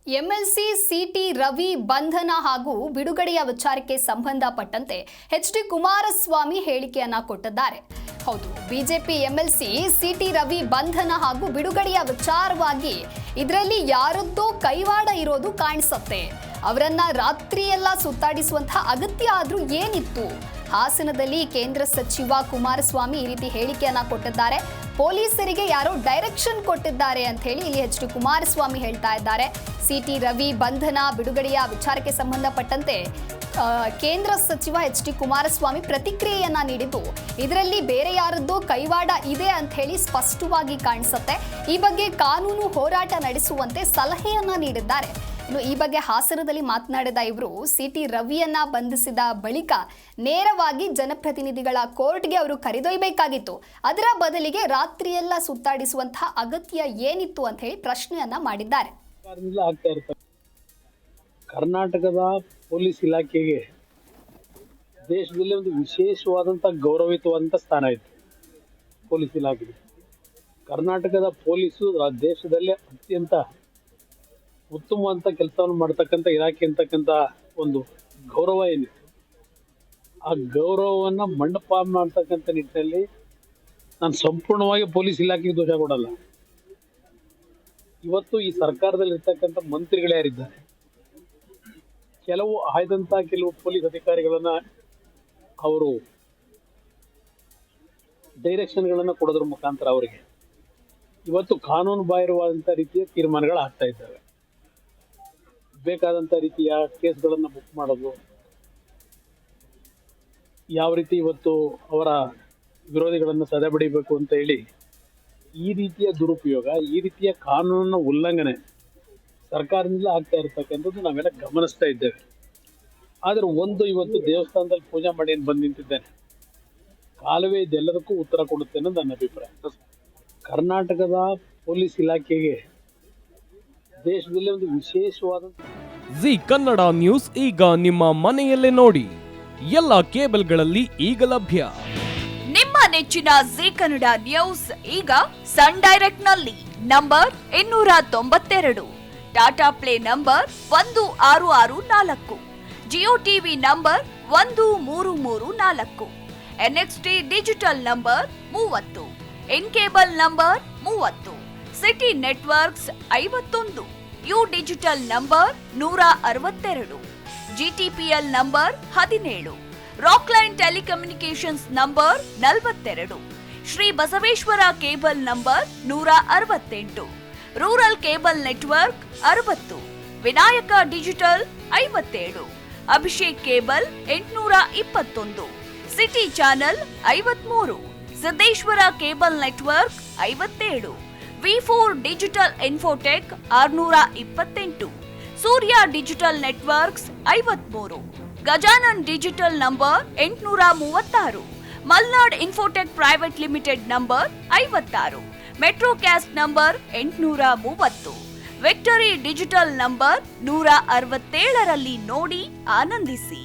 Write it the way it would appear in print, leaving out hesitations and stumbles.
MLC city Ravi ಬಂಧನ ಹಾಗೂ ಬಿಡುಗಡೆಯ ವಿಚಾರಕ್ಕೆ ಸಂಬಂಧಪಟ್ಟಂತೆ ಎಚ್ ಡಿ ಕುಮಾರಸ್ವಾಮಿ ಹೇಳಿಕೆಯನ್ನ ಕೊಟ್ಟಿದ್ದಾರೆ. ಹೌದು, ಬಿಜೆಪಿ ಎಂಎಲ್ಸಿ ಸಿಟಿ ರವಿ ಬಂಧನ ಹಾಗೂ ಬಿಡುಗಡೆಯ ವಿಚಾರವಾಗಿ ಇದರಲ್ಲಿ ಯಾರದ್ದೋ ಕೈವಾಡ ಇರೋದು ಕಾಣಿಸುತ್ತೆ. ಅವರನ್ನ ರಾತ್ರಿಯೆಲ್ಲ ಸುತ್ತಾಡಿಸುವಂತಹ ಅಗತ್ಯ ಆದ್ರೂ ಏನಿತ್ತು? ಹಾಸನದಲ್ಲಿ ಕೇಂದ್ರ ಸಚಿವ ಕುಮಾರಸ್ವಾಮಿ ಈ ರೀತಿ ಹೇಳಿಕೆಯನ್ನ ಕೊಟ್ಟಿದ್ದಾರೆ. ಪೊಲೀಸರಿಗೆ ಯಾರೋ ಡೈರೆಕ್ಷನ್ ಕೊಟ್ಟಿದ್ದಾರೆ ಅಂತ ಹೇಳಿ ಇಲ್ಲಿ ಎಚ್ ಡಿ ಕುಮಾರಸ್ವಾಮಿ ಹೇಳ್ತಾ ಇದ್ದಾರೆ. ಸಿಟಿ ರವಿ ಬಂಧನ ಬಿಡುಗಡೆಯ ವಿಚಾರಕ್ಕೆ ಸಂಬಂಧಪಟ್ಟಂತೆ ಕೇಂದ್ರ ಸಚಿವ ಎಚ್ ಡಿ ಕುಮಾರಸ್ವಾಮಿ ಪ್ರತಿಕ್ರಿಯೆಯನ್ನ ನೀಡಿದ್ದು, ಇದರಲ್ಲಿ ಬೇರೆ ಯಾರದ್ದೋ ಕೈವಾಡ ಇದೆ ಅಂತ ಹೇಳಿ ಸ್ಪಷ್ಟವಾಗಿ ಕಾಣಿಸುತ್ತೆ. ಈ ಬಗ್ಗೆ ಕಾನೂನು ಹೋರಾಟ ನಡೆಸುವಂತೆ ಸಲಹೆಯನ್ನ ನೀಡಿದ್ದಾರೆ. ಇನ್ನು ಈ ಬಗ್ಗೆ ಹಾಸನದಲ್ಲಿ ಮಾತನಾಡಿದ ಇವರು, ಸಿಟಿ ರವಿಯನ್ನ ಬಂಧಿಸಿದ ಬಳಿಕ ನೇರವಾಗಿ ಜನಪ್ರತಿನಿಧಿಗಳ ಕೋರ್ಟ್ಗೆ ಅವರು ಕರೆದೊಯ್ಯಬೇಕಾಗಿತ್ತು. ಅದರ ಬದಲಿಗೆ ರಾತ್ರಿಯೆಲ್ಲ ಸುತ್ತಾಡಿಸುವಂತಹ ಅಗತ್ಯ ಏನಿತ್ತು ಅಂತ ಹೇಳಿ ಪ್ರಶ್ನೆಯನ್ನ ಮಾಡಿದ್ದಾರೆ. ಕರ್ನಾಟಕದ ಪೊಲೀಸ್ ಇಲಾಖೆಗೆ ದೇಶದಲ್ಲಿ ಒಂದು ವಿಶೇಷವಾದಂಥ ಗೌರವಿತವಾದಂಥ ಸ್ಥಾನ ಇದೆ. ಪೊಲೀಸ್ ಇಲಾಖೆಗೆ ಕರ್ನಾಟಕದ ಪೊಲೀಸು ದೇಶದಲ್ಲೇ ಅತ್ಯಂತ ಉತ್ತಮವಾದಂಥ ಕೆಲಸವನ್ನು ಮಾಡ್ತಕ್ಕಂಥ ಇಲಾಖೆ ಅಂತಕ್ಕಂಥ ಒಂದು ಗೌರವ ಏನಿತ್ತು, ಆ ಗೌರವವನ್ನು ಮಂಡಪ ಮಾಡ್ತಕ್ಕಂಥ ನಿಟ್ಟಿನಲ್ಲಿ ನಾನು ಸಂಪೂರ್ಣವಾಗಿ ಪೊಲೀಸ್ ಇಲಾಖೆಗೆ ದೋಷ ಕೊಡಲ್ಲ. ಇವತ್ತು ಈ ಸರ್ಕಾರದಲ್ಲಿ ಇರ್ತಕ್ಕಂಥ ಮಂತ್ರಿಗಳು ಯಾರಿದ್ದಾರೆ, ಕೆಲವು ಪೊಲೀಸ್ ಅಧಿಕಾರಿಗಳನ್ನ ಅವರು ಡೈರೆಕ್ಷನ್ಗಳನ್ನ ಕೊಡೋದ್ರ ಮುಖಾಂತರ ಅವರಿಗೆ ಇವತ್ತು ಕಾನೂನು ಬಾಹಿರವಾದಂಥ ರೀತಿಯ ತೀರ್ಮಾನಗಳು ಆಗ್ತಾ ಇದ್ದಾವೆ. ಬೇಕಾದಂಥ ರೀತಿಯ ಕೇಸ್ಗಳನ್ನು ಬುಕ್ ಮಾಡೋದು, ಯಾವ ರೀತಿ ಇವತ್ತು ಅವರ ವಿರೋಧಿಗಳನ್ನು ಸದೆಬಡಿಬೇಕು ಅಂತ ಹೇಳಿ ಈ ರೀತಿಯ ದುರುಪಯೋಗ, ಈ ರೀತಿಯ ಕಾನೂನಿನ ಉಲ್ಲಂಘನೆ ಸರ್ಕಾರದಿಂದ ಆಗ್ತಾ ಇರತಕ್ಕಂಥದ್ದು ನಾವೆಲ್ಲ ಗಮನಿಸ್ತಾ ಇದ್ದೇವೆ. ಆದರೆ ಇವತ್ತು ದೇವಸ್ಥಾನದಲ್ಲಿ ಪೂಜೆ ಮಾಡಿ ಏನು ಬಂದು ನಿಂತಿದ್ದೇನೆ, ಕಾಲುವೆ ಇದೆಲ್ಲದಕ್ಕೂ ಉತ್ತರ ಕೊಡುತ್ತೆ ಅನ್ನೋದು ನನ್ನ ಅಭಿಪ್ರಾಯ. ಕರ್ನಾಟಕದ ಪೊಲೀಸ್ ಇಲಾಖೆಗೆ ದೇಶದಲ್ಲಿ ಒಂದು ವಿಶೇಷವಾದ ಜಿ ಕನ್ನಡ ನ್ಯೂಸ್ ಈಗ ನಿಮ್ಮ ಮನೆಯಲ್ಲೇ ನೋಡಿ. ಎಲ್ಲ ಕೇಬಲ್ಗಳಲ್ಲಿ ಈಗ ಲಭ್ಯ. ನಿಮ್ಮ ನೆಚ್ಚಿನ ಜಿ ಕನ್ನಡ ನ್ಯೂಸ್ ಈಗ ಸನ್ ಡೈರೆಕ್ಟ್ ನಲ್ಲಿ number 292, Tata play number 1664, Jio TV number 1334, NXT digital number 30, in cable number 30, city networks 51, U digital number 162, GTPL number 17, Rockline telecommunications number 42, Shri Basaveshwara cable number 168, rural cable network 60, Vinayaka digital 57, Abhishek cable 821, city channel 53, Siddeshwara cable network 57, V4 digital Infotech 628, Surya digital networks 53, Gajanan digital number 836, Malnad Infotech private limited number 56, Metrocast number 830, Victory digital number 167ರಲ್ಲಿ ನೋಡಿ ಆನಂದಿಸಿ.